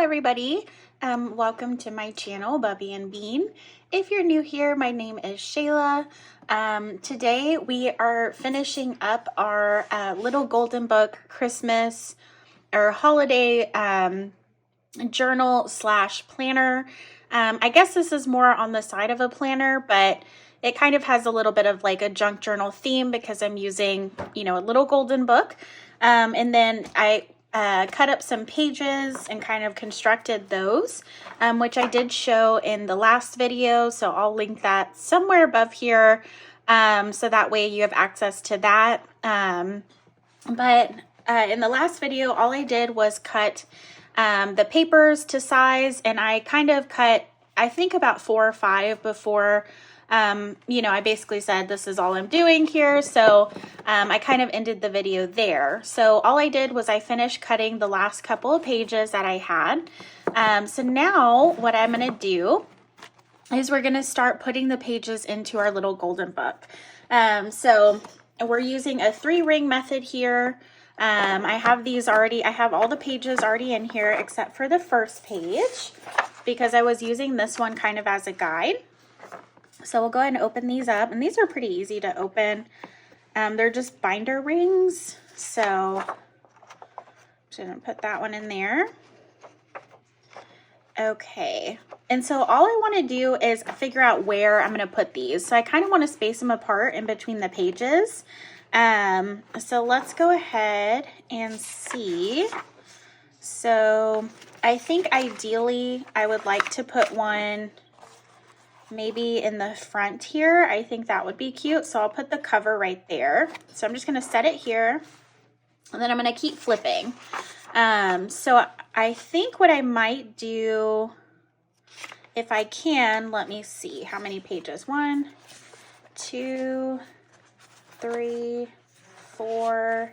Everybody, welcome to my channel, Bubbie and Bean. If you're new here, my name is Shayla. Today we are finishing up our little golden book Christmas or holiday journal slash planner. I guess this is more on the side of a planner, but it kind of has a little bit of like a junk journal theme because I'm using, a little golden book. And then I cut up some pages and kind of constructed those, which I did show in the last video. So I'll link that somewhere above here. So that way you have access to that. But in the last video, all I did was cut the papers to size, and I kind of cut, I think about 4 or 5 before I basically said this is all I'm doing here. So I kind of ended the video there. So all I did was I finished cutting the last couple of pages that I had. So now what I'm going to do is we're going to start putting the pages into our little golden book. So we're using a 3-ring method here. I have these already, I have all the pages already in here except for the first page because I was using this one kind of as a guide. So we'll go ahead and open these up, and these are pretty easy to open. They're just binder rings, so I'm just gonna put that one in there. Okay, and so all I want to do is figure out where I'm going to put these. So I kind of want to space them apart in between the pages. So let's go ahead and see. So I think ideally I would like to put one maybe in the front here. I think that would be cute. So I'll put the cover right there. So I'm just going to set it here, and then I'm going to keep flipping. So I think what I might do, if I can, let me see how many pages. 1, 2, 3, 4.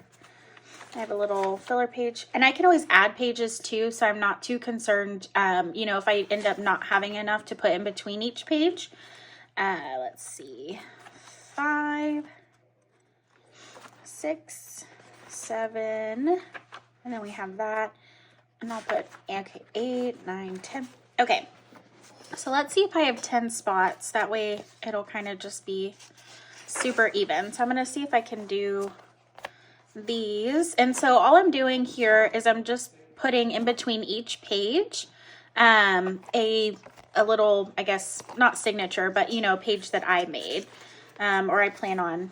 I have a little filler page, and I can always add pages too, so I'm not too concerned, if I end up not having enough to put in between each page. Let's see, 5, 6, 7, and then we have that, and I'll put, okay, 8, 9, 10. Okay, so let's see if I have 10 spots. That way it'll kind of just be super even. So I'm going to see if I can do these. And so all I'm doing here is I'm just putting in between each page a little, I guess, not signature, but page that I made or I plan on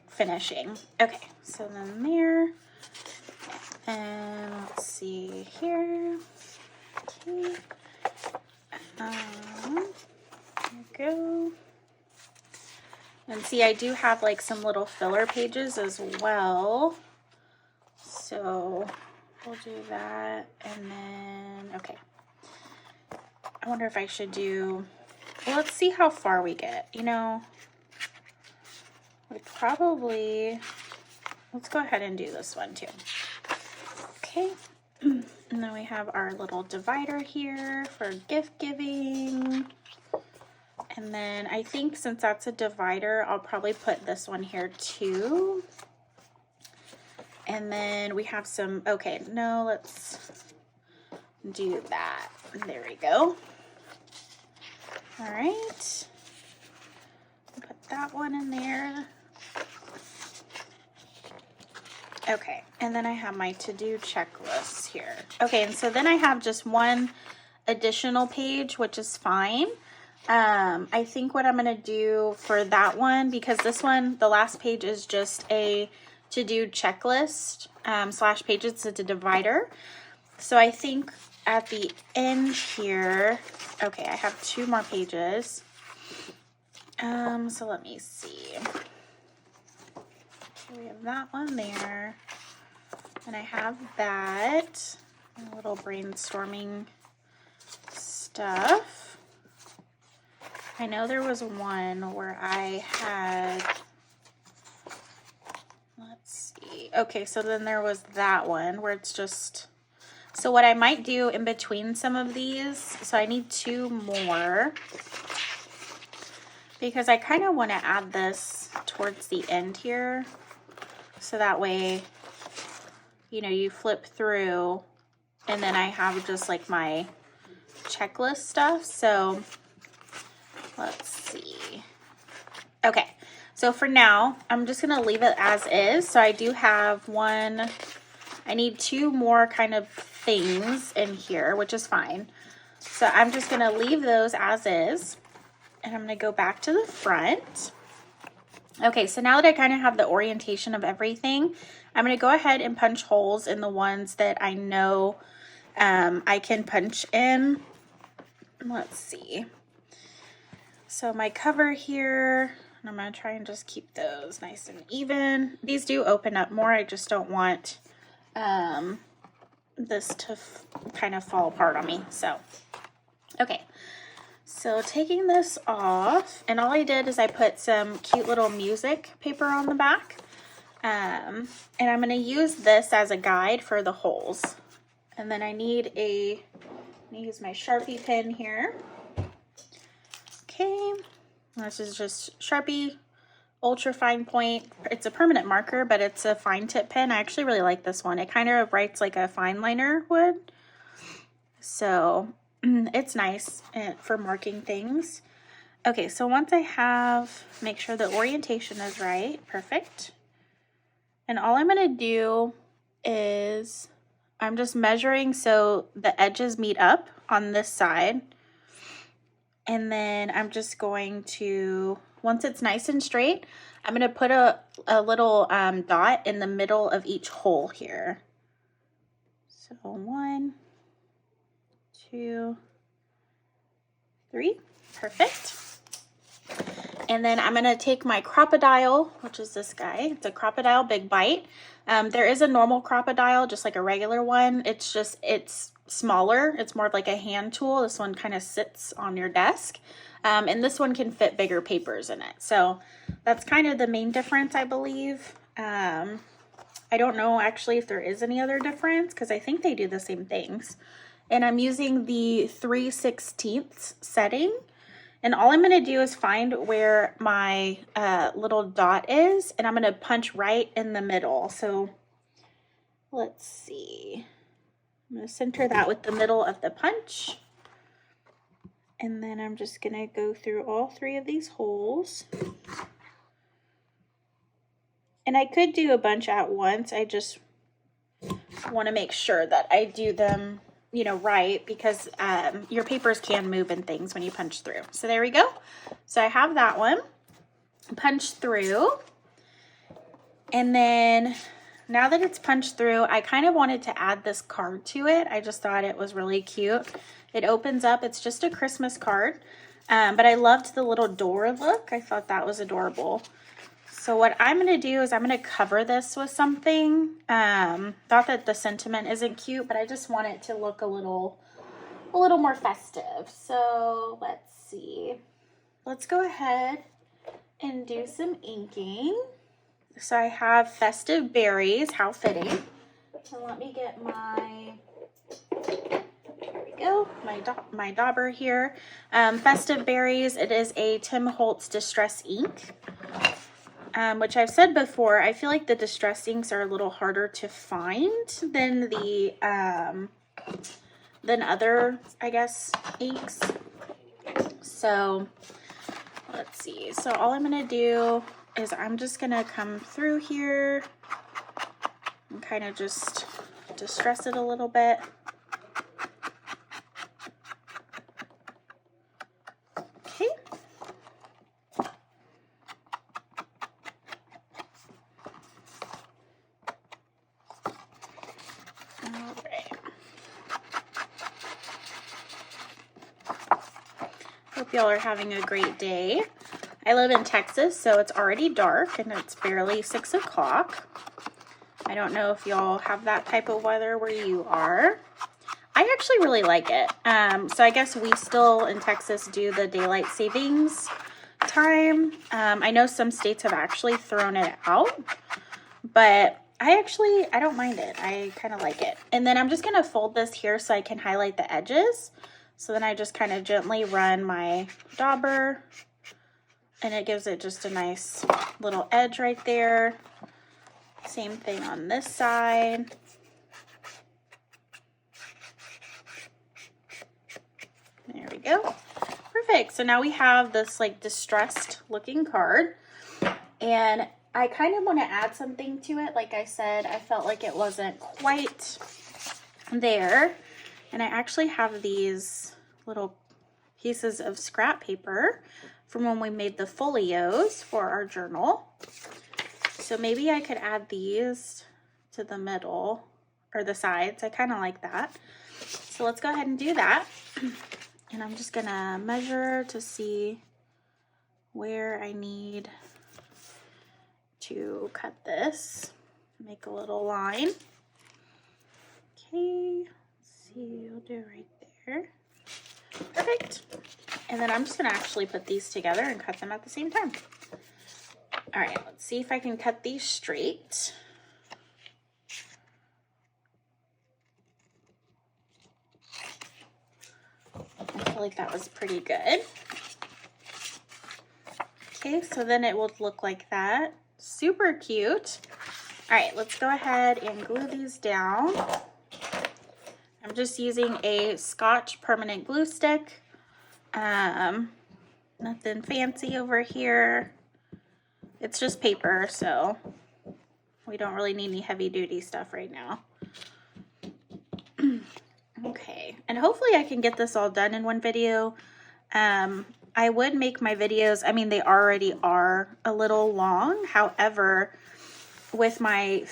finishing. Okay, so then there, and let's see here. Okay, there we go. And see, I do have like some little filler pages as well. So we'll do that. And then, okay. I wonder if I should do, well, let's see how far we get. We probably, let's go ahead and do this one too. Okay. And then we have our little divider here for gift giving. And then I think since that's a divider, I'll probably put this one here too. And then we have some, okay, no, let's do that. There we go. All right. Put that one in there. Okay, and then I have my to-do checklists here. Okay, and so then I have just one additional page, which is fine. I think what I'm going to do for that one, because this one, the last page is just a to-do checklist slash pages. It's a divider. So I think at the end here, okay, I have 2 more pages. So let me see. Okay, we have that one there. And I have that. A little brainstorming stuff. I know there was one where I had, let's see. Okay, so then there was that one where it's just, so what I might do in between some of these, so I need 2 more because I kind of want to add this towards the end here. So that way, you flip through And then I have just like my checklist stuff. So let's see. Okay, so for now, I'm just gonna leave it as is. So I do have I need 2 more kind of things in here, which is fine. So I'm just gonna leave those as is. And I'm gonna go back to the front. Okay, so now that I kind of have the orientation of everything, I'm gonna go ahead and punch holes in the ones that I know I can punch in. Let's see. So my cover here, and I'm gonna try and just keep those nice and even. These do open up more. I just don't want this to kind of fall apart on me. So, okay. So taking this off, and all I did is I put some cute little music paper on the back. And I'm going to use this as a guide for the holes. And then I'm going to use my Sharpie pen here. Okay. This is just Sharpie Ultra Fine Point. It's a permanent marker, but it's a fine tip pen. I actually really like this one. It kind of writes like a fine liner would. So it's nice for marking things. Okay, so once I make sure the orientation is right, perfect. And all I'm gonna do is I'm just measuring so the edges meet up on this side. And then I'm just going to, once it's nice and straight, I'm gonna put a little dot in the middle of each hole here. So 1, 2, 3, perfect. And then I'm gonna take my Crocodile, which is this guy. It's a Crocodile Big Bite. There is a normal Crocodile, just like a regular one. It's smaller. It's more of like a hand tool. This one kind of sits on your desk. And this one can fit bigger papers in it. So that's kind of the main difference, I believe. I don't know actually if there is any other difference because I think they do the same things. And I'm using the 3/16 setting. And all I'm going to do is find where my little dot is, and I'm going to punch right in the middle. So let's see. I'm going to center that with the middle of the punch. And then I'm just going to go through all 3 of these holes. And I could do a bunch at once. I just want to make sure that I do them right, because your papers can move and things when you punch through. So there we go. So I have that one punched through. And then now that it's punched through, I kind of wanted to add this card to it. I just thought it was really cute. It opens up. It's just a Christmas card. But I loved the little door look. I thought that was adorable. So what I'm going to do is I'm going to cover this with something. Thought that the sentiment isn't cute, but I just want it to look a little more festive. So let's see. Let's go ahead and do some inking. So I have Festive Berries. How fitting. So let me get there we go, my dauber here. Festive Berries. It is a Tim Holtz Distress ink. Which I've said before, I feel like the distress inks are a little harder to find than than other, I guess, inks. So let's see. So all I'm gonna do is I'm just gonna come through here and kind of just distress it a little bit. Okay. Hope y'all are having a great day. I live in Texas, so it's already dark and it's barely 6 o'clock. I don't know if y'all have that type of weather where you are. I actually really like it. So I guess we still in Texas do the daylight savings time. I know some states have actually thrown it out, but I don't mind it. I kind of like it. And then I'm just going to fold this here so I can highlight the edges. So then I just kind of gently run my dauber and it gives it just a nice little edge right there. Same thing on this side. go. Perfect. So now we have this like distressed looking card, and I kind of want to add something to it. Like I said, I felt like it wasn't quite there. And I actually have these little pieces of scrap paper from when we made the folios for our journal. So maybe I could add these to the middle or the sides. I kind of like that. So let's go ahead and do that. And I'm just gonna measure to see where I need to cut this. Make a little line. Okay, let's see, I'll do right there. Perfect. And then I'm just gonna actually put these together and cut them at the same time. All right, let's see if I can cut these straight. I feel like that was pretty good. Okay, so then it will look like that. Super cute. All right, let's go ahead and glue these down. I'm just using a Scotch permanent glue stick. Nothing fancy over here. It's just paper, so we don't really need any heavy duty stuff right now. Okay, and hopefully I can get this all done in one video. I would make my videos, I mean, they already are a little long. However, with my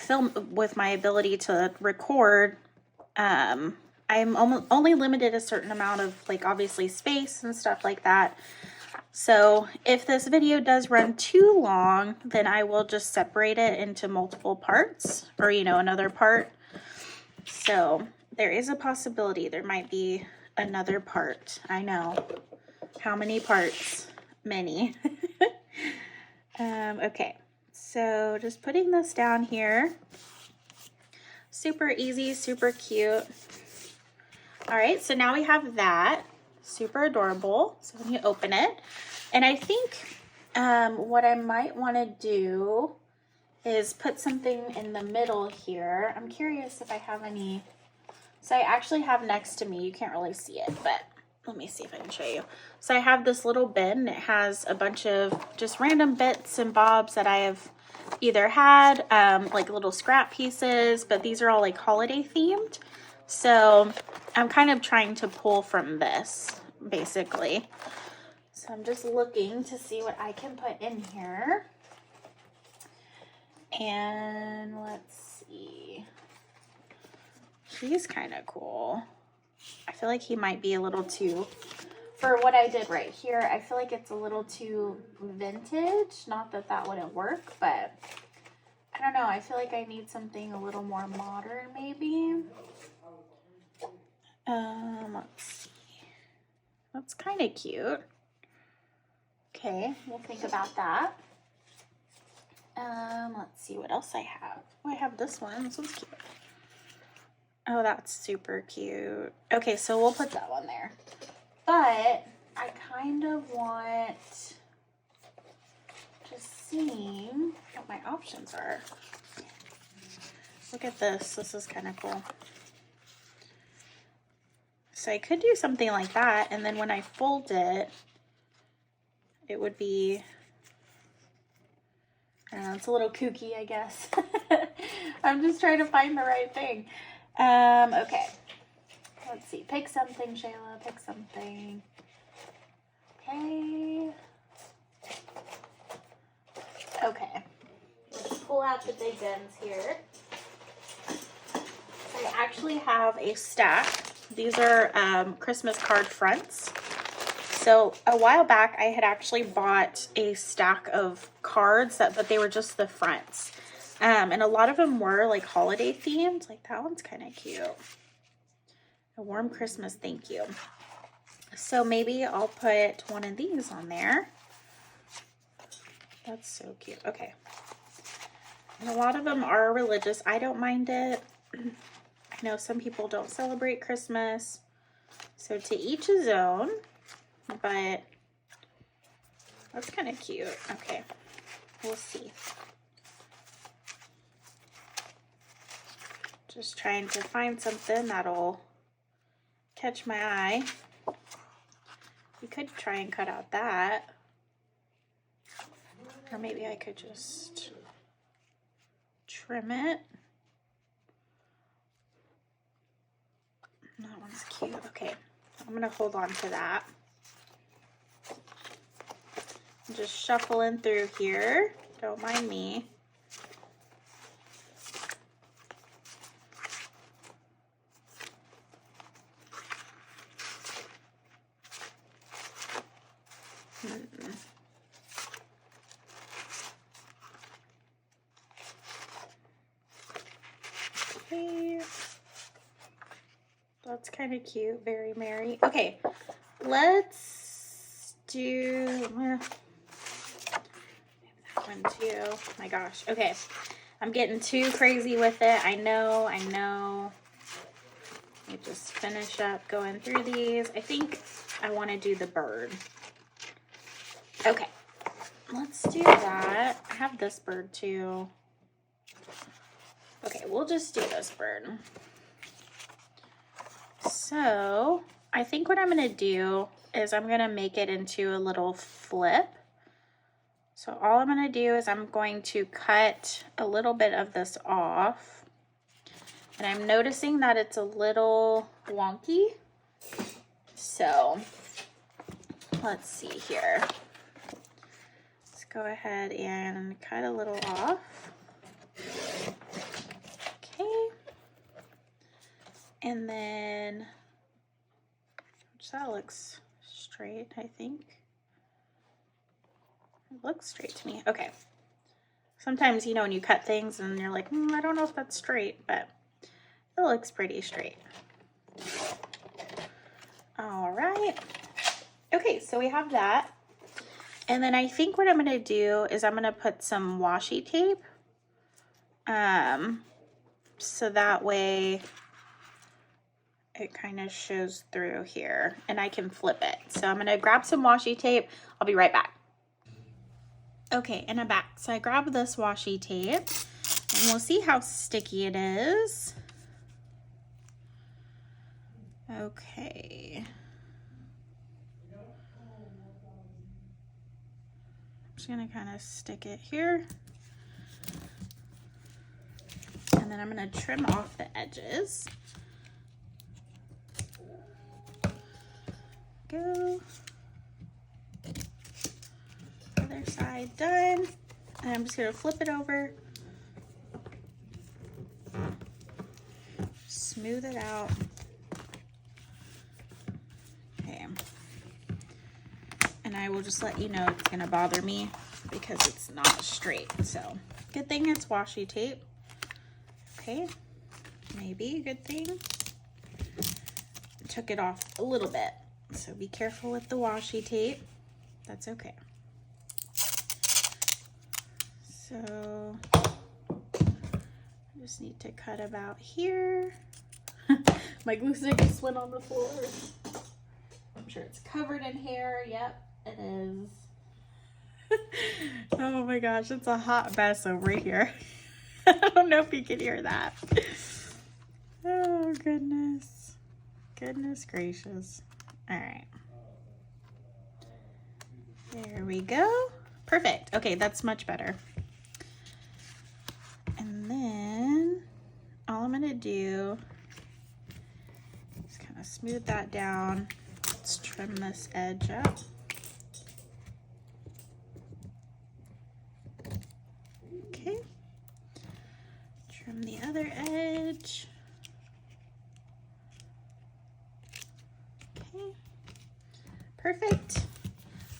ability to record, I'm only limited a certain amount of, like, obviously space and stuff like that. So if this video does run too long, then I will just separate it into multiple parts, or, you know, another part. So there is a possibility there might be another part. I know. How many parts? Many. Okay, so just putting this down here. Super easy, super cute. All right, so now we have that. Super adorable. So when you open it, and I think what I might want to do is put something in the middle here. I'm curious if I have any. So I actually have next to me, you can't really see it, but let me see if I can show you. So I have this little bin. It has a bunch of just random bits and bobs that I have either had, like little scrap pieces, but these are all like holiday themed. So I'm kind of trying to pull from this, basically. So I'm just looking to see what I can put in here. And let's see. He's kind of cool. I feel like he might be a little too, for what I did right here, I feel like it's a little too vintage. Not that that wouldn't work, but I don't know. I feel like I need something a little more modern, maybe. Let's see. That's kind of cute. Okay, we'll think about that. Let's see what else I have. Oh, I have this one. This one's cute. Oh, that's super cute. Okay, so we'll put that one there. But I kind of want to see what my options are. Look at this. This is kind of cool. So I could do something like that, and then when I fold it, it would be, I don't know, it's a little kooky, I guess. I'm just trying to find the right thing. Okay. Let's see. Pick something, Shayla. Pick something. Okay. Okay. Let's pull out the big guns here. I actually have a stack. These are Christmas card fronts. So a while back, I had actually bought a stack of cards but they were just the fronts. And a lot of them were like holiday themed. Like that one's kind of cute. A warm Christmas thank you. So maybe I'll put one of these on there. That's so cute. Okay. And a lot of them are religious. I don't mind it. I know some people don't celebrate Christmas. So to each his own. But that's kind of cute. Okay. We'll see. Just trying to find something that'll catch my eye. You could try and cut out that. Or maybe I could just trim it. That one's cute. Okay, I'm gonna hold on to that. I'm just shuffling through here. Don't mind me. Okay. That's kind of cute. Very merry. Okay, let's do that one too. My gosh. Okay, I'm getting too crazy with it. I know. Let me just finish up going through these. I think I want to do the bird. Okay, let's do that. I have this bird too. Okay, we'll just do this bird. So I think what I'm going to do is I'm going to make it into a little flip. So all I'm going to do is I'm going to cut a little bit of this off. And I'm noticing that it's a little wonky. So let's see here. Let's go ahead and cut a little off. Okay. And then, which that looks straight, I think. It looks straight to me. Okay. Sometimes, you know, when you cut things and you're like, I don't know if that's straight, but it looks pretty straight. All right. Okay, so we have that. And then I think what I'm going to do is I'm going to put some washi tape. So that way it kind of shows through here and I can flip it. So I'm going to grab some washi tape. I'll be right back. Okay, and I'm back. So I grabbed this washi tape and we'll see how sticky it is. Okay. I'm just going to kind of stick it here. And then I'm going to trim off the edges. Go. Other side done. And I'm just going to flip it over. Smooth it out. Okay. And I will just let you know it's going to bother me because it's not straight. So good thing it's washi tape. Okay. Maybe a good thing. Took it off a little bit. So be careful with the washi tape. That's okay. So I just need to cut about here. My glue stick just went on the floor. I'm sure it's covered in hair. Yep, it is. Oh my gosh, it's a hot mess over here. I don't know if you can hear that. Oh goodness. Goodness gracious. All right. There we go. Perfect. Okay, that's much better. And then all I'm going to do is kind of smooth that down. Let's trim this edge up. Okay. Trim the other edge. Okay. Perfect.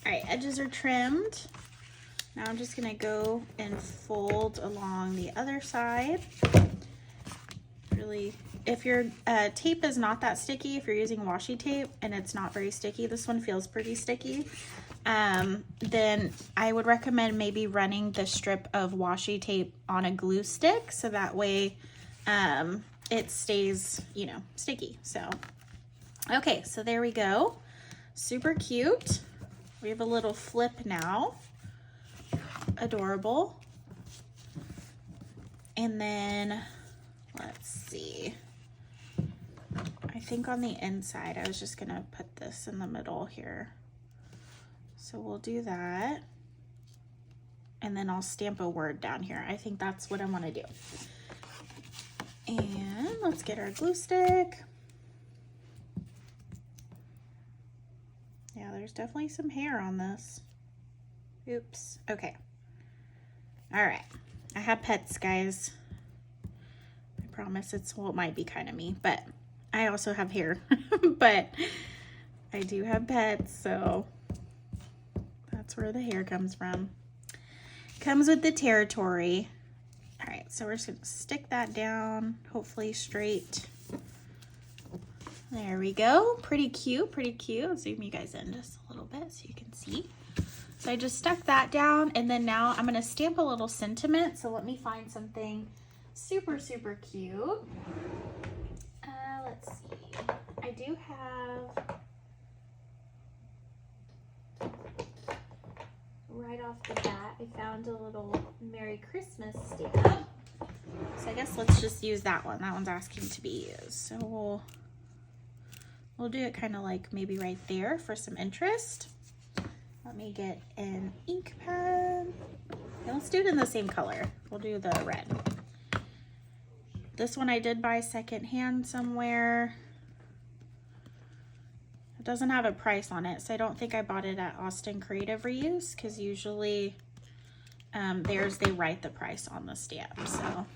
All right, edges are trimmed. Now I'm just gonna go and fold along the other side. Really, if your tape is not that sticky, if you're using washi tape and it's not very sticky, this one feels pretty sticky, then I would recommend maybe running the strip of washi tape on a glue stick so that way it stays, you know, sticky. So, okay, so there we go. Super cute. We have a little flip now. Adorable. And then let's see, I think on the inside I was just gonna put this in the middle here. So we'll do that. And then I'll stamp a word down here. I think that's what I want to do. And let's get our glue stick. Yeah, there's definitely some hair on this. Oops. Okay. All right. I have pets, guys. I promise well, it might be kind of me, but I also have hair. But I do have pets, so that's where the hair comes from. Comes with the territory. All right, so we're just gonna stick that down, hopefully straight. There we go. Pretty cute, pretty cute. I'll zoom you guys in just a little bit so you can see. So I just stuck that down, and then now I'm gonna stamp a little sentiment. So let me find something super, super cute. Let's see. I do have, right off the bat, I found a little Merry Christmas stamp. So I guess let's just use that one. That one's asking to be used. So we'll do it kind of like maybe right there for some interest. Let me get an ink pad. And let's do it in the same color. We'll do the red. This one I did buy secondhand somewhere. It doesn't have a price on it, so I don't think I bought it at Austin Creative Reuse, because usually theirs, they write the price on the stamp. So,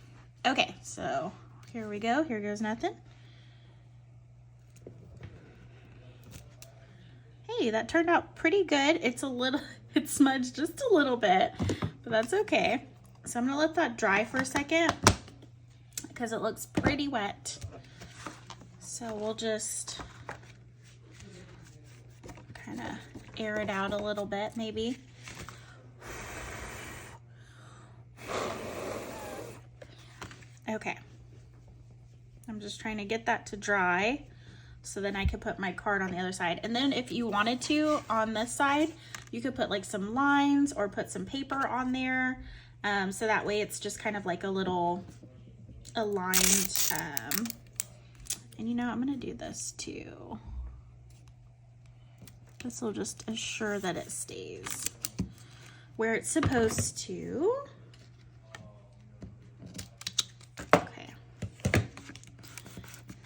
okay, so here we go. Here goes nothing. Hey, that turned out pretty good. It's a little, it smudged just a little bit, but that's okay. So I'm gonna let that dry for a second because it looks pretty wet. So we'll just kind of air it out a little bit, maybe. Okay. I'm just trying to get that to dry so then I could put my card on the other side. And then if you wanted to, on this side, you could put like some lines or put some paper on there. So that way it's just kind of like a little aligned. And you know, I'm gonna do this too. This will just assure that it stays where it's supposed to. Okay.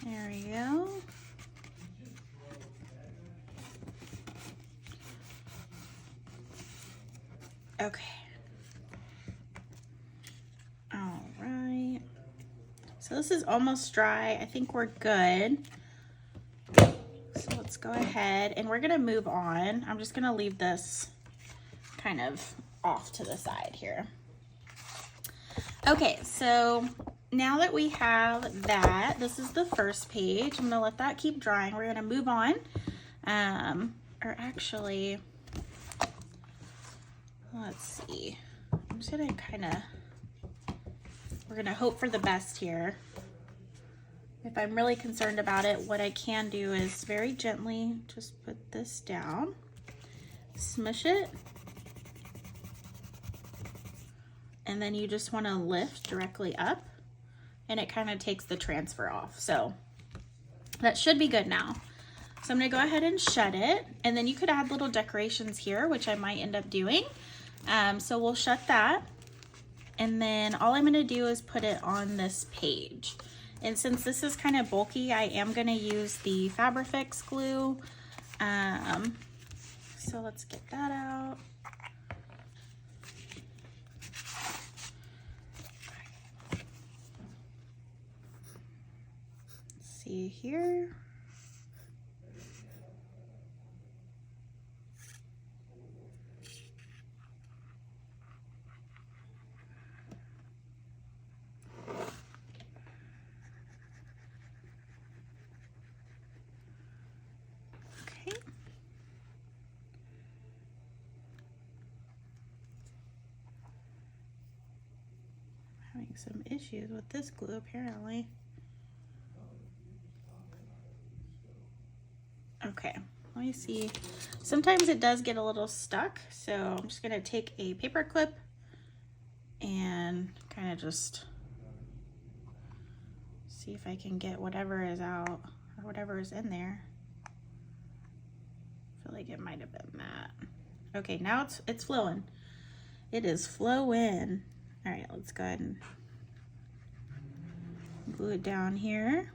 There we go. Okay. All right. So this is almost dry. I think we're good. So let's go ahead and we're gonna move on. I'm just gonna leave this kind of off to the side here. Okay, so now that we have that, this is the first page. I'm gonna let that keep drying. We're gonna move on. Or actually, let's see. I'm just gonna we're gonna hope for the best here. If I'm really concerned about it, what I can do is very gently just put this down, smush it, and then you just want to lift directly up, and it kind of takes the transfer off. So that should be good now. So I'm gonna go ahead and shut it, and then you could add little decorations here, which I might end up doing. So we'll shut that, and then all I'm gonna do is put it on this page. And since this is kind of bulky, I am gonna use the Fabrifix glue. So let's get that out. Let's see here. Having some issues with this glue apparently. Okay, let me see. Sometimes it does get a little stuck, so I'm just gonna take a paper clip and kind of just see if I can get whatever is out or whatever is in there. I feel like it might have been that. Okay, now it's flowing. It is flowing. All right, let's go ahead and glue it down here.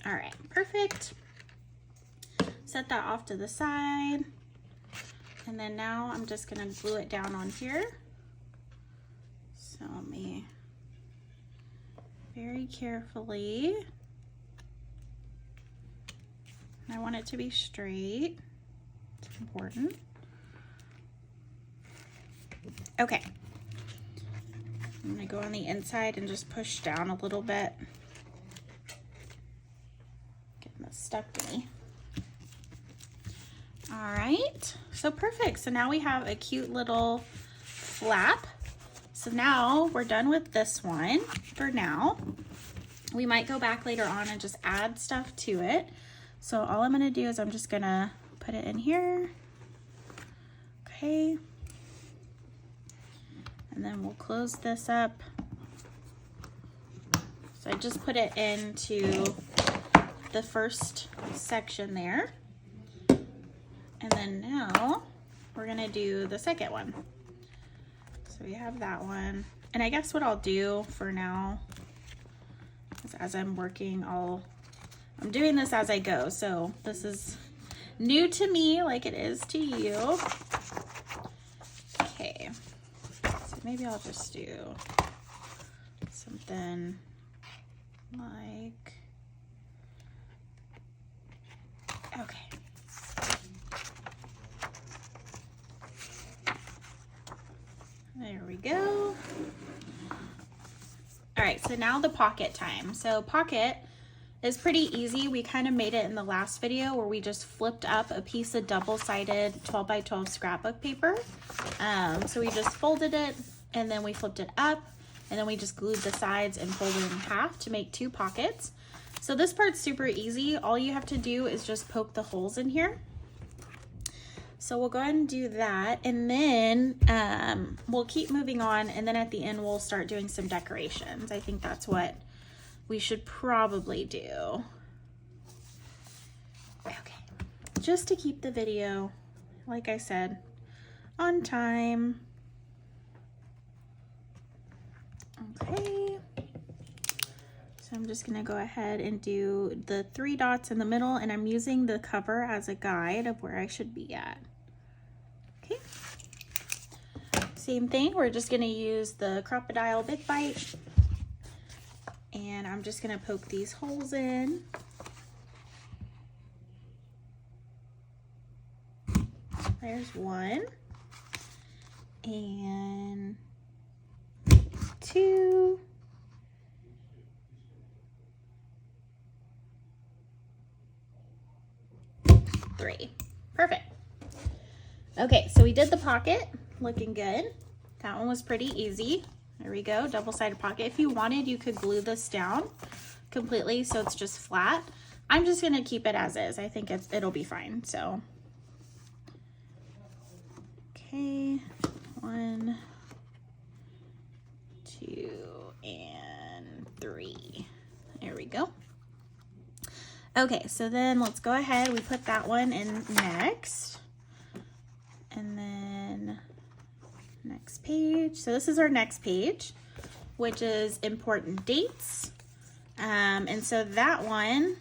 All right, perfect. Set that off to the side. And then now I'm just gonna glue it down on here. So let me very carefully, I want it to be straight. It's important. Okay. I'm gonna go on the inside and just push down a little bit. Getting this stuck to me. All right, so perfect. So now we have a cute little flap. So now we're done with this one for now. We might go back later on and just add stuff to it. So all I'm gonna do is I'm just gonna put it in here. Okay. And then we'll close this up. So I just put it into the first section there. And then now we're gonna do the second one. So we have that one. And I guess what I'll do for now is as I'm working, I'm doing this as I go. So this is new to me like it is to you. Okay, so maybe I'll just do something like, okay. There we go. All right, so now the pocket time. So pocket is pretty easy. We kind of made it in the last video where we just flipped up a piece of double-sided 12 by 12 scrapbook paper. So we just folded it and then we flipped it up and then we just glued the sides and folded it in half to make 2 pockets. So this part's super easy. All you have to do is just poke the holes in here. So we'll go ahead and do that, and then we'll keep moving on, and then at the end we'll start doing some decorations. I think that's what we should probably do. Okay, just to keep the video, like I said, on time. Okay, so I'm just gonna go ahead and do the 3 dots in the middle, and I'm using the cover as a guide of where I should be at. Okay, same thing, we're just gonna use the Crocodile Big Bite, and I'm just gonna poke these holes in. There's 1, and 2, 3. Perfect. Okay, so we did the pocket, looking good. That one was pretty easy. There we go, double-sided pocket. If you wanted, you could glue this down completely so it's just flat. I'm just gonna keep it as is. I think it'll be fine, so. Okay, 1, 2, and 3. There we go. Okay, so then let's go ahead. We put that one in next. And then next page. So this is our next page, which is important dates. And so that one,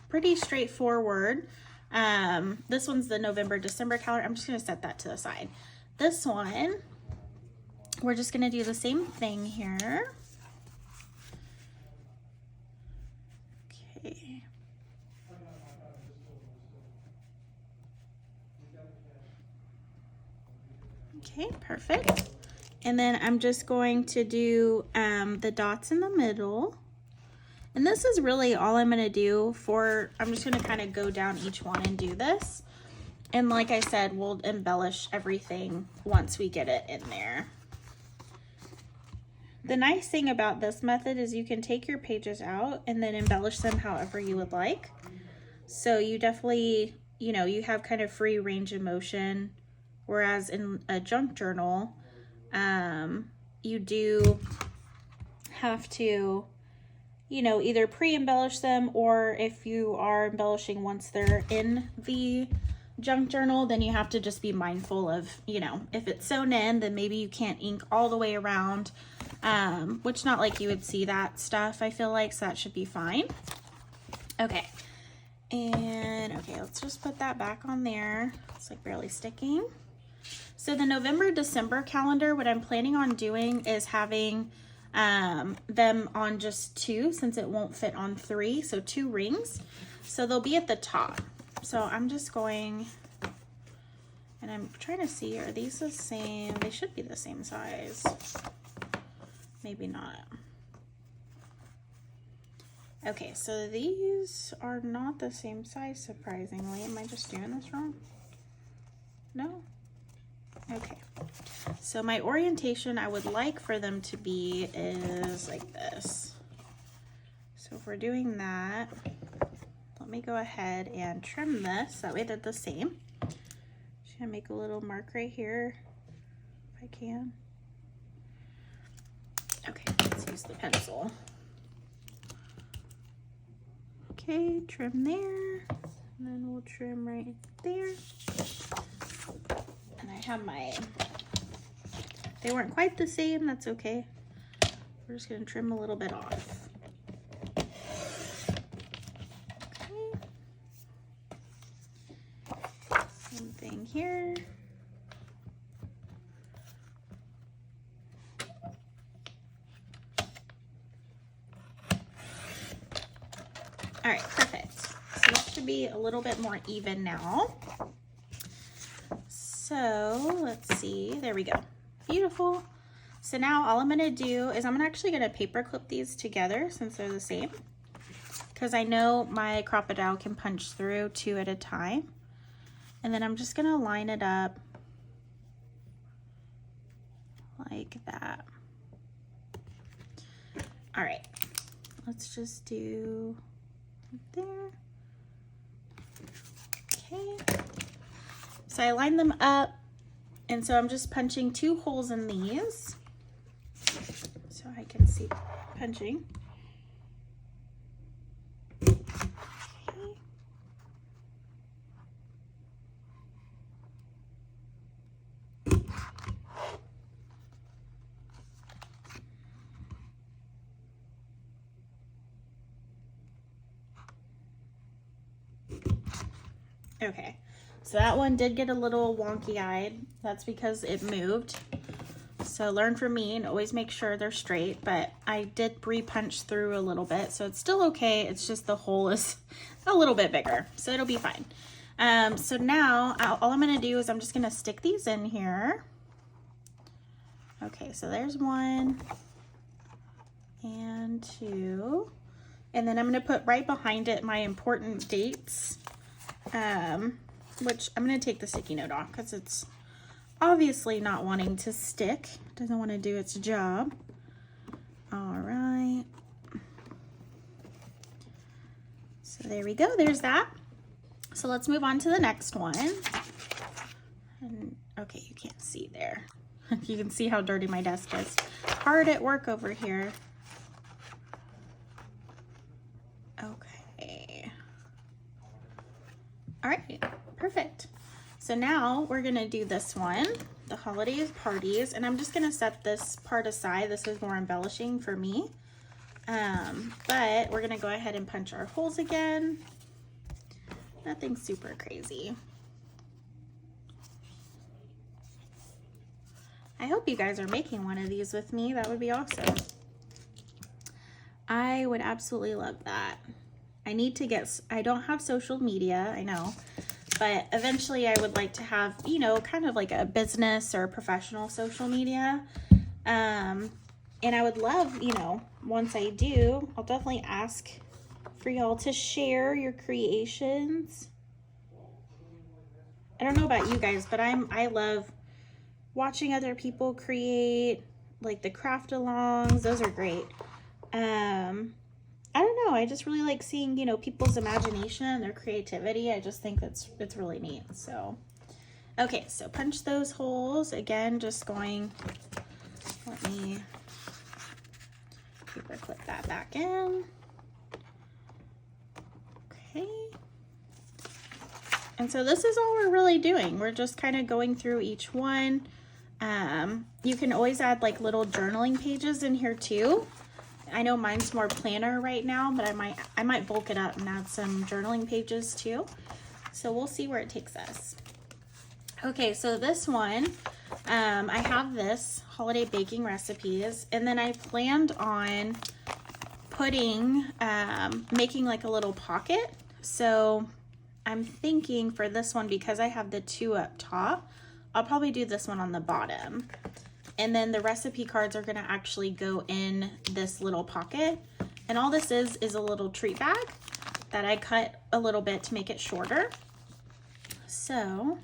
pretty straightforward. This one's the November, December calendar. I'm just gonna set that to the side. This one, we're just gonna do the same thing here. Okay. Okay, perfect. And then I'm just going to do the dots in the middle. And this is really all I'm gonna do I'm just gonna kind of go down each one and do this. And like I said, we'll embellish everything once we get it in there. The nice thing about this method is you can take your pages out and then embellish them however you would like. So you definitely, you know, you have kind of free range of motion, whereas in a junk journal, you do have to, you know, either pre-embellish them, or if you are embellishing once they're in the junk journal, then you have to just be mindful of, you know, if it's sewn in, then maybe you can't ink all the way around, which not like you would see that stuff, I feel like, so that should be fine. Okay. And okay, let's just put that back on there. It's like barely sticking. So the November, December calendar, what I'm planning on doing is having them on just 2, since it won't fit on 3, so 2 rings. So they'll be at the top. So I'm just going, and I'm trying to see, are these the same? They should be the same size. Maybe not. Okay, so these are not the same size, surprisingly. Am I just doing this wrong? No? Okay. So my orientation I would like for them to be is like this. So if we're doing that, let me go ahead and trim this. That way they're the same. Just gonna make a little mark right here, if I can. Okay, let's use the pencil. Okay, trim there, and then we'll trim right there. And I have my, they weren't quite the same, that's okay. We're just gonna trim a little bit off. Okay. Same thing here. All right, perfect. So this should be a little bit more even now. So let's see, there we go. Beautiful. So now all I'm gonna do is I'm actually gonna paper clip these together since they're the same, because I know my crocodile can punch through 2 at a time. And then I'm just gonna line it up like that. All right, let's just do there. Okay. So I line them up, and so I'm just punching 2 holes in these so I can see punching. Okay. Okay, so that one did get a little wonky-eyed. That's because it moved. So learn from me and always make sure they're straight, but I did re-punch through a little bit, so it's still okay. It's just the hole is a little bit bigger, so it'll be fine. So now all I'm gonna do is I'm just gonna stick these in here. Okay, so there's 1 and 2. And then I'm gonna put right behind it my important dates. Which I'm going to take the sticky note off because it's obviously not wanting to stick. It doesn't want to do its job. All right. So there we go. There's that. So let's move on to the next one. And okay, you can't see there. You can see how dirty my desk is. Hard at work over here. Okay. All right. Perfect. So now we're gonna do this one, the holidays parties, and I'm just gonna set this part aside. This is more embellishing for me, but we're gonna go ahead and punch our holes again. Nothing super crazy. I hope you guys are making one of these with me. That would be awesome. I would absolutely love that. I need to get, I don't have social media, I know. But eventually I would like to have, you know, kind of like a business or professional social media. And I would love, you know, once I do, I'll definitely ask for y'all to share your creations. I don't know about you guys, but I love watching other people create, like the craft alongs. Those are great. I don't know. I just really like seeing, you know, people's imagination and their creativity. I just think it's really neat. So, okay, so punch those holes. Again, just going, let me paper clip that back in. Okay. And so this is all we're really doing. We're just kind of going through each one. You can always add like little journaling pages in here too. I know mine's more planner right now, but I might bulk it up and add some journaling pages too. So we'll see where it takes us. Okay, so this one, I have this holiday baking recipes, and then I planned on putting, making like a little pocket. So I'm thinking for this one, because I have the 2 up top, I'll probably do this one on the bottom. And then the recipe cards are gonna actually go in this little pocket. And all this is a little treat bag that I cut a little bit to make it shorter. So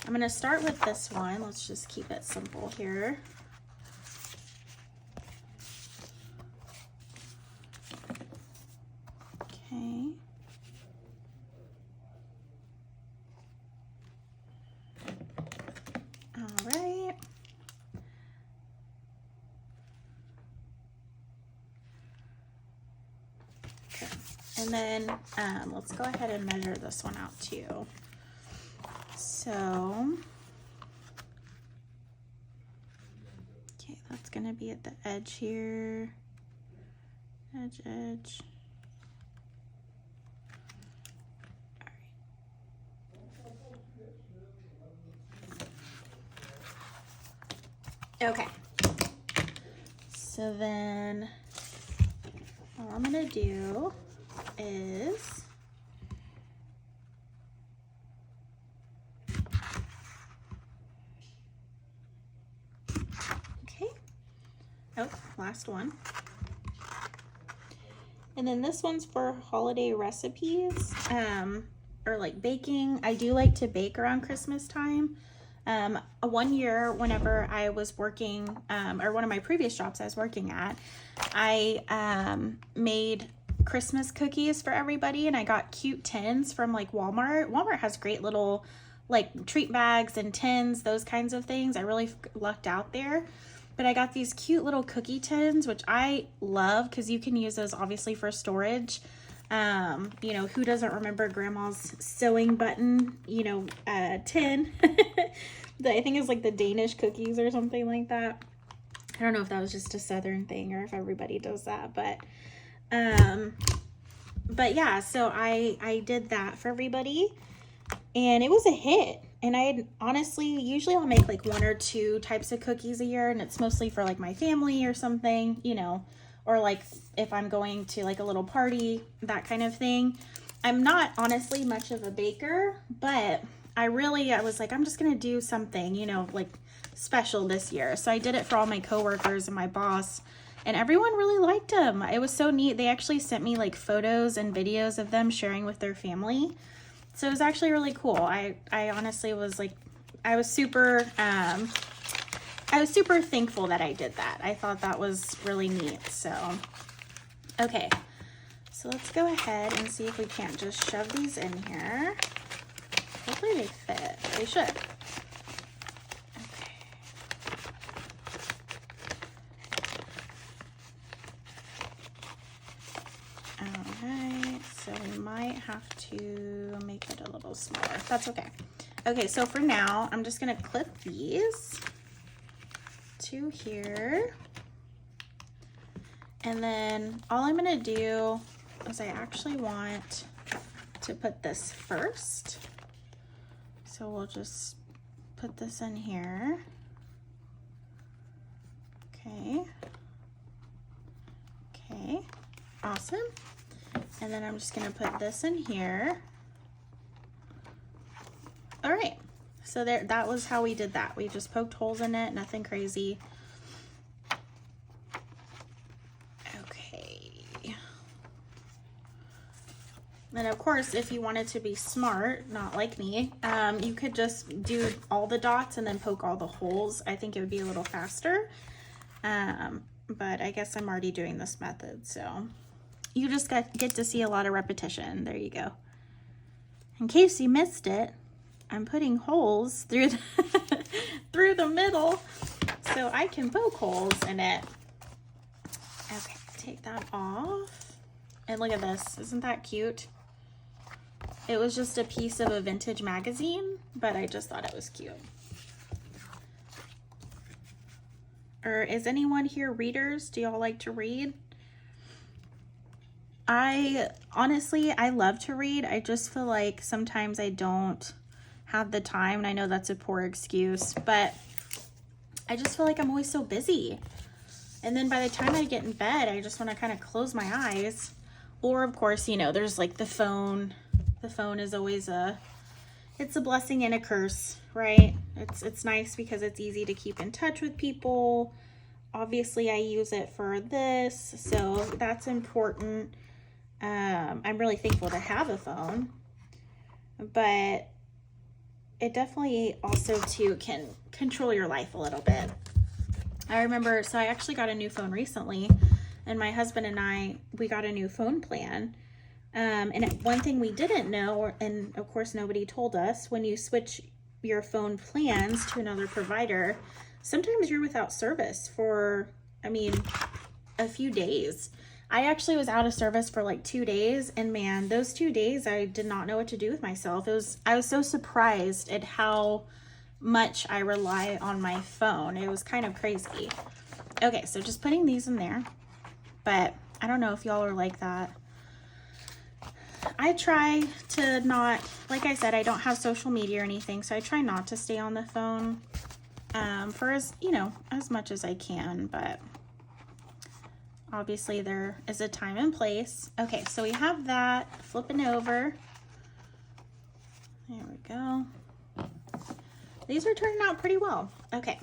I'm gonna start with this one. Let's just keep it simple here. Okay. All right. Okay. And then let's go ahead and measure this one out too. So, okay, that's gonna be at the edge here. Edge, edge. Okay, so then all I'm gonna do is okay, oh, last one. And then this one's for holiday recipes, or like baking. I do like to bake around Christmas time. One year, whenever I was working, or one of my previous jobs I was working at, I made Christmas cookies for everybody, and I got cute tins from like Walmart. Walmart has great little like treat bags and tins, those kinds of things. I really lucked out there. But I got these cute little cookie tins, which I love because you can use those obviously for storage. You know, who doesn't remember grandma's sewing button, you know, tin? I think it's like the Danish cookies or something like that. I don't know if that was just a Southern thing or if everybody does that, but yeah, so I did that for everybody and it was a hit. And I honestly, usually I'll make like 1 or 2 types of cookies a year, and it's mostly for like my family or something, you know, or like if I'm going to like a little party, that kind of thing. I'm not honestly much of a baker, but I was like, I'm just gonna do something, you know, like special this year. So I did it for all my coworkers and my boss, and everyone really liked them. It was so neat. They actually sent me like photos and videos of them sharing with their family. So it was actually really cool. I honestly was like, I was super thankful that I did that. I thought that was really neat. So, okay. So let's go ahead and see if we can't just shove these in here. Hopefully they fit. They should. Alright, so we might have to make it a little smaller. That's okay. Okay, so for now, I'm just going to clip these to here. And then all I'm going to do is I actually want to put this first. So we'll just put this in here. Okay. Okay. Awesome. And then I'm just gonna put this in here. All right, so there, that was how we did that. We just poked holes in it, nothing crazy. Okay. And of course, if you wanted to be smart, not like me, you could just do all the dots and then poke all the holes. I think it would be a little faster. But I guess I'm already doing this method, so you just get to see a lot of repetition. There you go. In case you missed it, I'm putting holes through the, through the middle so I can poke holes in it. Okay, take that off. And look at this. Isn't that cute? It was just a piece of a vintage magazine, but I just thought it was cute. Or is anyone here readers? Do y'all like to read? Honestly, I love to read. I just feel like sometimes I don't have the time, and I know that's a poor excuse, but I just feel like I'm always so busy. And then by the time I get in bed, I just want to kind of close my eyes. Or of course, you know, there's like the phone. The phone is always it's a blessing and a curse, right? It's nice because it's easy to keep in touch with people. Obviously, I use it for this, so that's important. I'm really thankful to have a phone, but it definitely also too can control your life a little bit. I remember, so I actually got a new phone recently, and my husband and we got a new phone plan. And one thing we didn't know, and of course nobody told us, when you switch your phone plans to another provider, sometimes you're without service for, I mean, a few days. I actually was out of service for like 2 days, and man, those 2 days I did not know what to do with myself. I was so surprised at how much I rely on my phone. It was kind of crazy. Okay, so just putting these in there, but I don't know if y'all are like that. I try to not, like I said, I don't have social media or anything, so I try not to stay on the phone for as much as I can, but obviously there is a time and place. Okay, so we have that flipping over. There we go. These are turning out pretty well. Okay.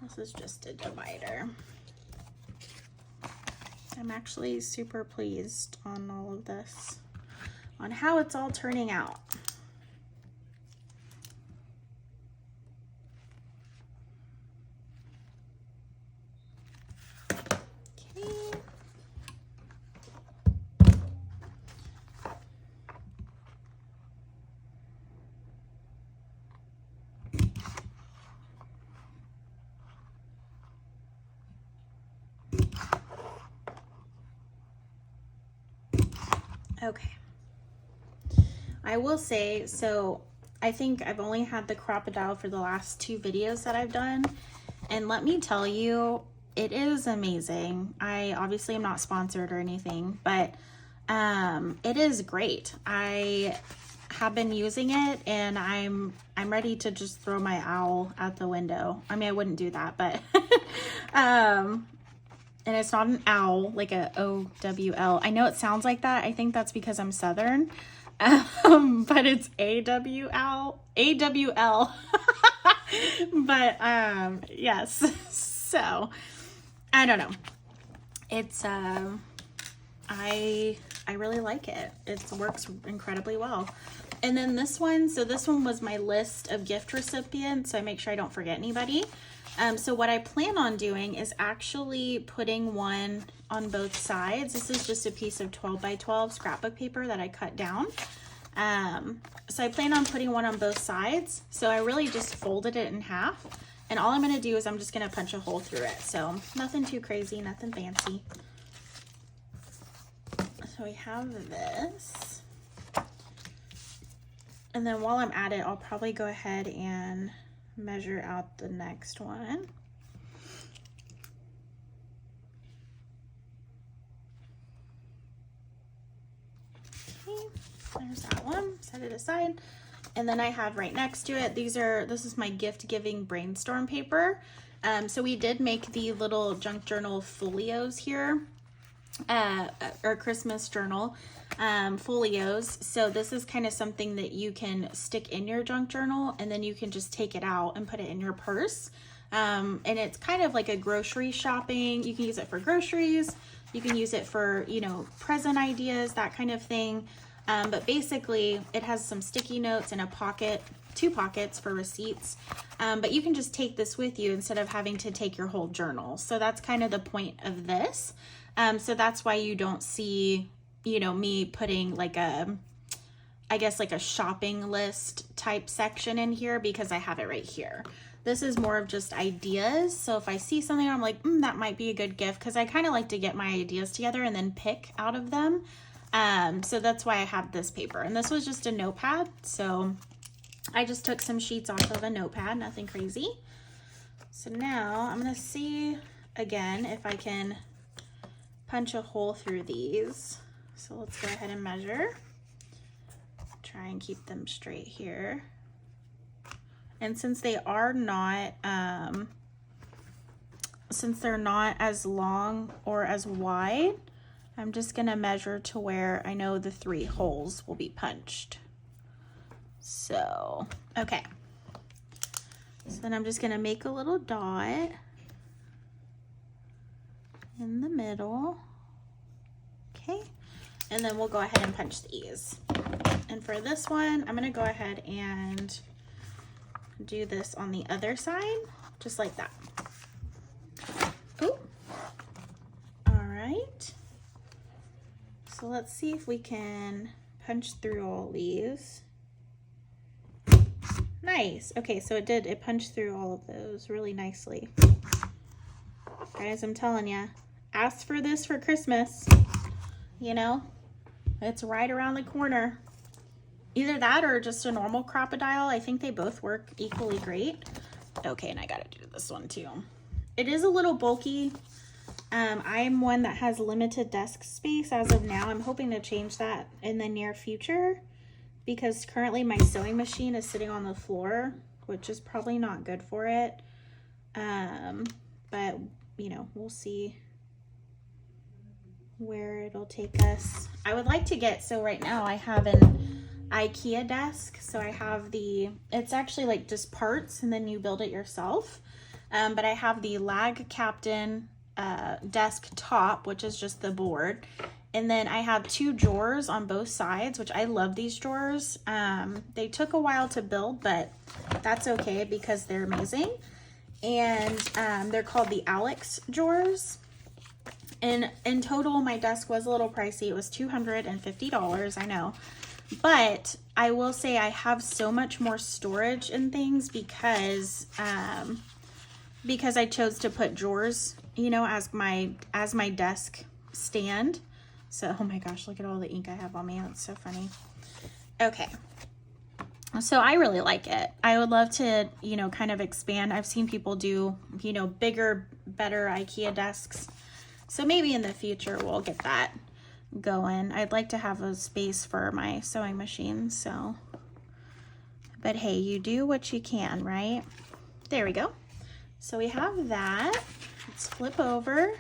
This is just a divider. I'm actually super pleased on all of this, on how it's all turning out. Okay. I will say, so I think I've only had the crocodile for the last 2 videos that I've done, and let me tell you, it is amazing. I obviously am not sponsored or anything, but it is great. I have been using it, and I'm ready to just throw my owl out the window. I mean, I wouldn't do that, but and it's not an owl, like a O-W-L. I know it sounds like that. I think that's because I'm Southern. But it's A-W-L. But, yes. So, I don't know. It's, I really like it. It works incredibly well. And then this one, so this one was my list of gift recipients, so I make sure I don't forget anybody. So what I plan on doing is actually putting one on both sides. This is just a piece of 12 by 12 scrapbook paper that I cut down. So I plan on putting one on both sides. So I really just folded it in half. And all I'm going to do is I'm just going to punch a hole through it. So nothing too crazy, nothing fancy. So we have this. And then while I'm at it, I'll probably go ahead and measure out the next one. Okay, there's that one. Set it aside. And then I have right next to it, this is my gift giving brainstorm paper. So we did make the little junk journal folios here, or Christmas journal folios. So this is kind of something that you can stick in your junk journal, and then you can just take it out and put it in your purse. And it's kind of like a grocery shopping. You can use it for groceries. You can use it for, you know, present ideas, that kind of thing. But basically it has some sticky notes and a pocket, 2 pockets for receipts. But you can just take this with you instead of having to take your whole journal. So that's kind of the point of this. So that's why you don't see, you know, me putting like a, I guess like a shopping list type section in here, because I have it right here. This is more of just ideas. So if I see something, I'm like, that might be a good gift, because I kind of like to get my ideas together and then pick out of them. So that's why I have this paper. And this was just a notepad. So I just took some sheets off of a notepad, nothing crazy. So now I'm going to see again if I can punch a hole through these. So let's go ahead and measure. Try and keep them straight here. And since they are not, since they're not as long or as wide, I'm just gonna measure to where I know the 3 holes will be punched. So, okay. So then I'm just gonna make a little dot in the middle. Okay. And then we'll go ahead and punch these. And for this one, I'm gonna go ahead and do this on the other side, just like that. Ooh. All right. So let's see if we can punch through all these. Nice. Okay, so it punched through all of those really nicely. Guys, I'm telling you, ask for this for Christmas. You know, it's right around the corner. Either that or just a normal crocodile. I think they both work equally great. Okay, and I gotta do this one too. It is a little bulky. I'm one that has limited desk space as of now. I'm hoping to change that in the near future, because currently my sewing machine is sitting on the floor, which is probably not good for it. But you know, we'll see where it'll take us. I would like to get, so right now I have an IKEA desk. So I have it's actually like just parts and then you build it yourself. But I have the Lag Captain desk top, which is just the board. And then I have 2 drawers on both sides, which I love these drawers. They took a while to build, but that's okay because they're amazing. And they're called the Alex drawers. And in total, my desk was a little pricey. It was $250, I know. But I will say I have so much more storage and things because I chose to put drawers, you know, as my desk stand. So, oh my gosh, look at all the ink I have on me. That's so funny. Okay. So I really like it. I would love to, you know, kind of expand. I've seen people do, you know, bigger, better IKEA desks. So maybe in the future we'll get that going. I'd like to have a space for my sewing machine, so. But hey, you do what you can, right? There we go. So we have that. Let's flip over.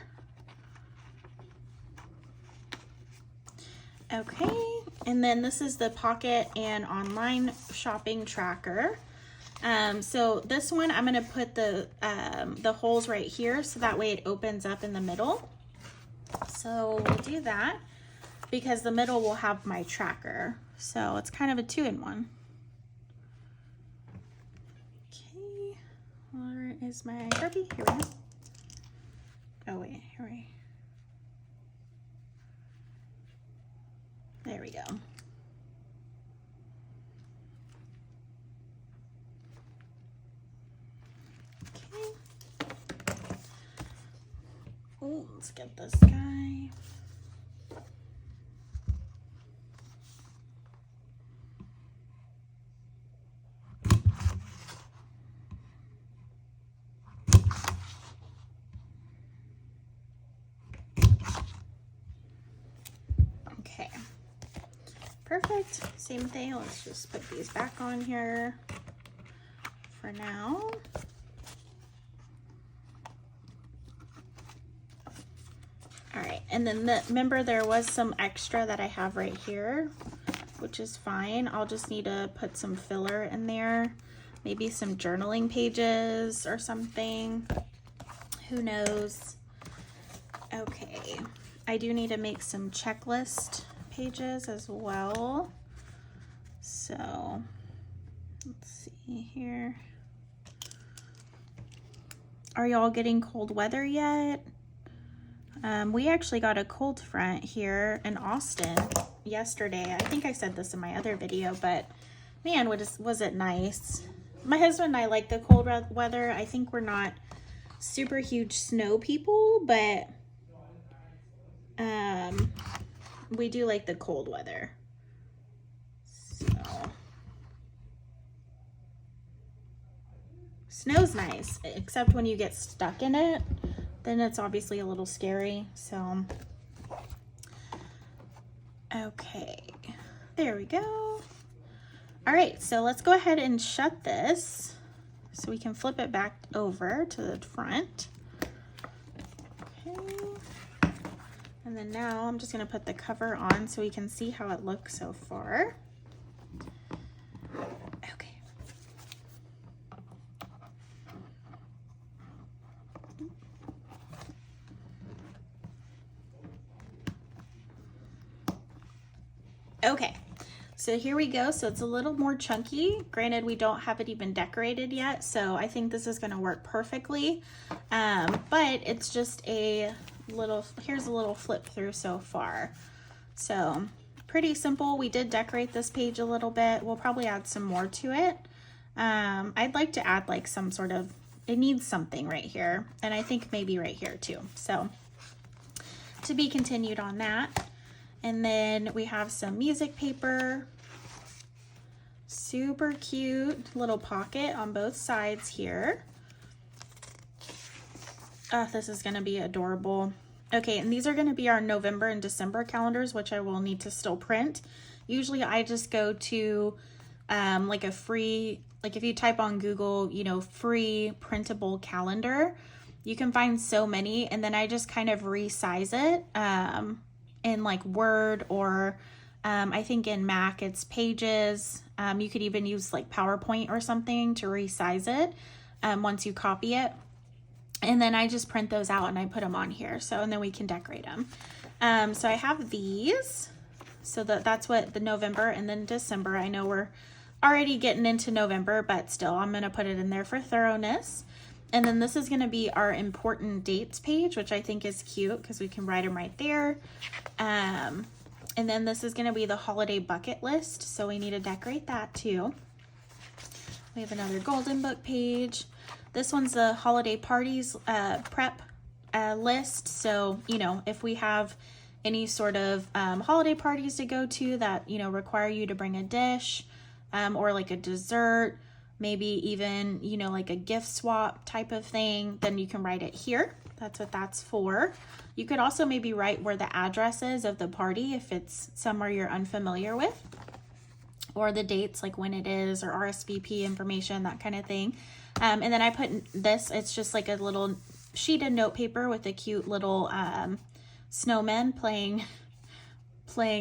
Okay, and then this is the pocket and online shopping tracker. So this one, I'm gonna put the holes right here so that way it opens up in the middle. So we'll do that because the middle will have my tracker. So it's kind of a 2-in-1. Okay, where is my Sharpie? Here we go. Oh wait, here we go. There we go. Okay. Oh, let's get this guy. Okay. Perfect. Same thing. Let's just put these back on here for now. All right, and then remember there was some extra that I have right here, which is fine. I'll just need to put some filler in there. Maybe some journaling pages or something. Who knows? Okay, I do need to make some checklist pages as well. So let's see here. Are y'all getting cold weather yet? We actually got a cold front here in Austin yesterday. I think I said this in my other video, but man, was it nice. My husband and I like the cold weather. I think we're not super huge snow people, but we do like the cold weather. So snow's nice, except when you get stuck in it, then it's obviously a little scary. So okay, there we go. All right, so let's go ahead and shut this so we can flip it back over to the front. Okay. And then now I'm just gonna put the cover on so we can see how it looks so far. Okay. Okay, so here we go. So it's a little more chunky. Granted, we don't have it even decorated yet, so I think this is gonna work perfectly. But it's just a little, here's a little flip through so far. So pretty simple. We did decorate this page a little bit. We'll probably add some more to it. I'd like to add like some sort of, it needs something right here, and I think maybe right here too. So to be continued on that. And then we have some music paper. Super cute little pocket on both sides here. Oh, this is gonna be adorable. Okay, and these are gonna be our November and December calendars, which I will need to still print. Usually I just go to like a free, like if you type on Google, you know, free printable calendar, you can find so many, and then I just kind of resize it in like Word or I think in Mac it's Pages. You could even use like PowerPoint or something to resize it once you copy it. And then I just print those out and I put them on here. So, and then we can decorate them. So I have these. So that's what the November and then December. I know we're already getting into November, but still I'm going to put it in there for thoroughness. And then this is going to be our important dates page, which I think is cute because we can write them right there. And then this is going to be the holiday bucket list. So we need to decorate that too. We have another golden book page. This one's the holiday parties prep list. So, you know, if we have any sort of holiday parties to go to that, you know, require you to bring a dish or like a dessert, maybe even, you know, like a gift swap type of thing, then you can write it here. That's what that's for. You could also maybe write where the address is of the party if it's somewhere you're unfamiliar with, or the dates, like when it is, or RSVP information, that kind of thing. And then I put this, it's just like a little sheet of note paper with a cute little snowman playing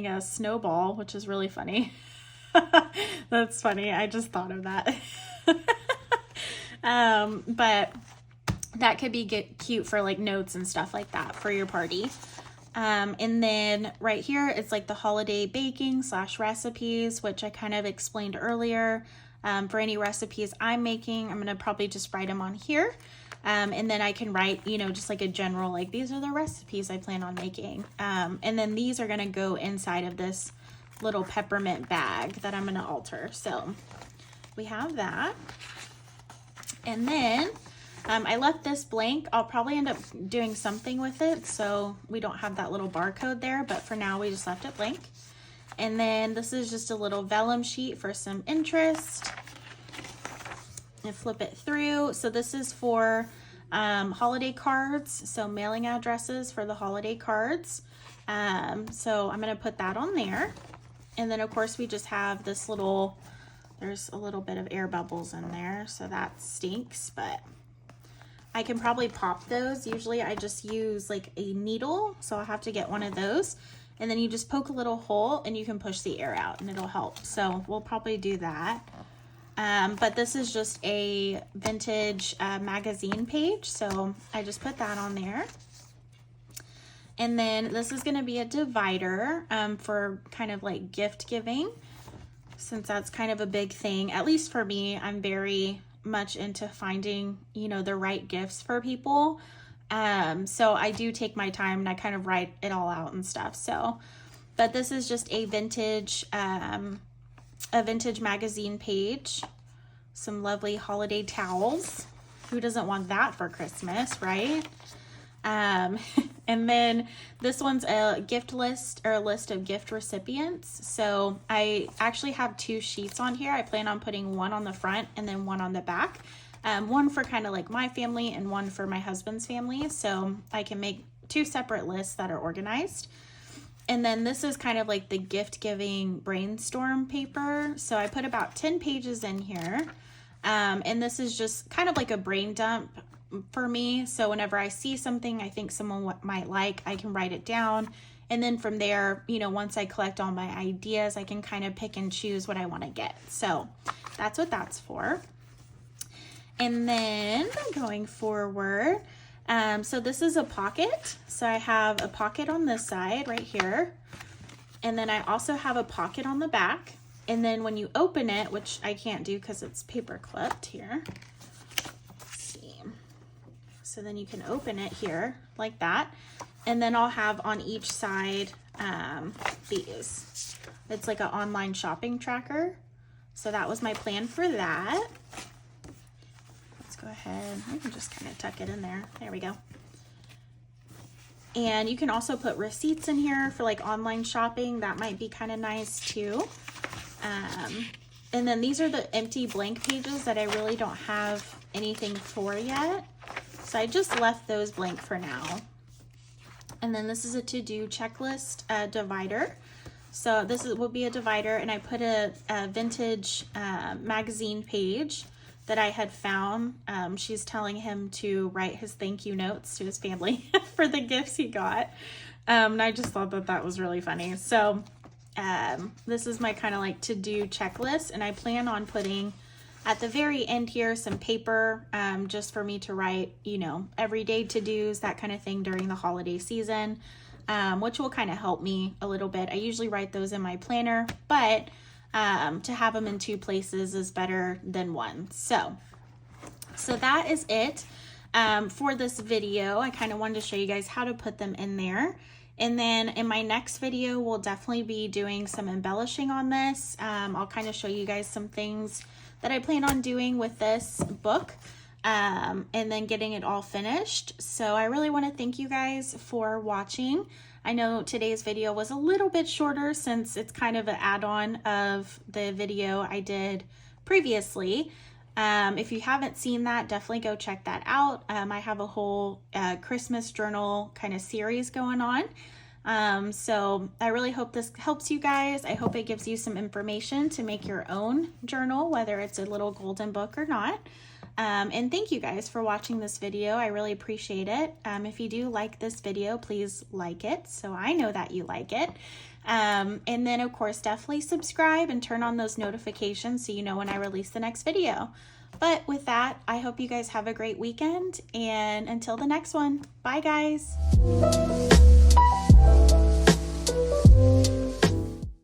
a snowball, which is really funny. That's funny. I just thought of that. But that could be cute for like notes and stuff like that for your party. And then right here, it's like the holiday baking / recipes, which I kind of explained earlier. For any recipes I'm making, I'm going to probably just write them on here. And then I can write, you know, just like a general, like these are the recipes I plan on making. And then these are going to go inside of this little peppermint bag that I'm going to alter. So we have that. And then I left this blank. I'll probably end up doing something with it, so we don't have that little barcode there, but for now we just left it blank. And then this is just a little vellum sheet for some interest. And flip it through. So this is for holiday cards, so mailing addresses for the holiday cards. So I'm going to put that on there. And then of course we just have this little, there's a little bit of air bubbles in there, so that stinks, but I can probably pop those. Usually I just use like a needle, so I'll have to get one of those. And then you just poke a little hole and you can push the air out and it'll help. So we'll probably do that. But this is just a vintage magazine page, so I just put that on there. And then this is going to be a divider for kind of like gift giving, since that's kind of a big thing. At least for me, I'm very much into finding, you know, the right gifts for people. So I do take my time and I kind of write it all out and stuff. So, but this is just a vintage magazine page. Some lovely holiday towels. Who doesn't want that for Christmas, right? And then this one's a gift list, or a list of gift recipients. So I actually have 2 sheets on here. I plan on putting one on the front and then one on the back. One for kind of like my family and one for my husband's family. So I can make 2 separate lists that are organized. And then this is kind of like the gift giving brainstorm paper. So I put about 10 pages in here. And this is just kind of like a brain dump for me. So whenever I see something I think someone might like, I can write it down. And then from there, you know, once I collect all my ideas, I can kind of pick and choose what I want to get. So that's what that's for. And then going forward, so this is a pocket. So I have a pocket on this side right here. And then I also have a pocket on the back. And then when you open it, which I can't do because it's paper clipped here. Let's see. So then you can open it here like that. And then I'll have on each side these. It's like an online shopping tracker. So that was my plan for that. Let's go ahead. I can just kind of tuck it in there. There we go. And you can also put receipts in here for like online shopping. That might be kind of nice too. And then these are the empty blank pages that I really don't have anything for yet. So I just left those blank for now. And then this is a to-do checklist divider. So this will be a divider, and I put a vintage magazine page that I had found. She's telling him to write his thank you notes to his family for the gifts he got. And I just thought that that was really funny. So this is my kind of like to-do checklist, and I plan on putting at the very end here some paper just for me to write, you know, everyday to-dos, that kind of thing during the holiday season, which will kind of help me a little bit. I usually write those in my planner, but to have them in 2 places is better than one. So that is it for this video. I kind of wanted to show you guys how to put them in there. And then in my next video, we'll definitely be doing some embellishing on this. I'll kind of show you guys some things that I plan on doing with this book and then getting it all finished. So I really want to thank you guys for watching. I know today's video was a little bit shorter since it's kind of an add-on of the video I did previously. If you haven't seen that, definitely go check that out. I have a whole Christmas journal kind of series going on. So I really hope this helps you guys. I hope it gives you some information to make your own journal, whether it's a little golden book or not. And thank you guys for watching this video. I really appreciate it. If you do like this video, please like it so I know that you like it. And then of course, definitely subscribe and turn on those notifications so you know when I release the next video. But with that, I hope you guys have a great weekend, and until the next one, bye guys.